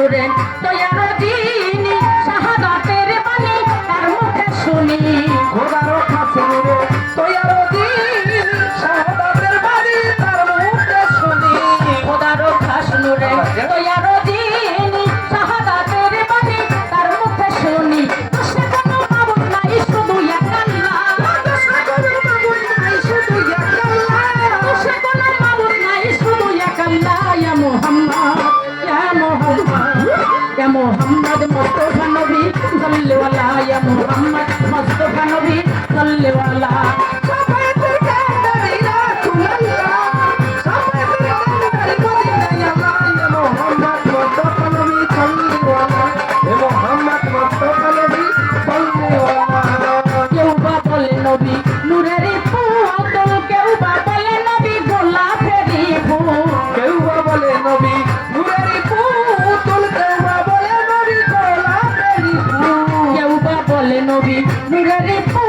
নূরে দয়ার যিনি শাহাদাতের বাণী তার মুখে শুনি খোদার কাছে নূরে দয়ার যিনি শাহাদাতের বাণী তার মুখে শুনি খোদার খাস নূরে দয়ার যিনি শাহাদাতের বাণী তার মুখে শুনি সে কোনো মাবুদ নাই শুধু এক আল্লাহ সে কোনো মাবুদ নাই শুধু এক আল্লাহ ইয়া মুহাম্মদ ইয়া মুহাম্মদ মুস্তাফা নবী সাল্লাল্লাহু আলাইহি ইয়া মুহাম্মদ মুস্তাফা নবী সাল্লাল্লাহু আলাইহি সাফায়াতুল কাদারি রাসূলুল্লাহ সাফায়াতুল কাদারি মদিনা ইয়া মুহাম্মদ মুস্তাফা নবী সাল্লাল্লাহু আলাইহি ইয়া মুহাম্মদ মুস্তাফা নবী সাল্লাল্লাহু আলাইহি কেউ বা বলে নবী নূরের পুতুল কেউ বা বলে নবী গোলাপেরই ফুল কেউ বা বলে নবী নূরের পুতুল কেউ বা বলে নবী গোলাপের ফুল কেউ বা বলে নবী নূরের ফুল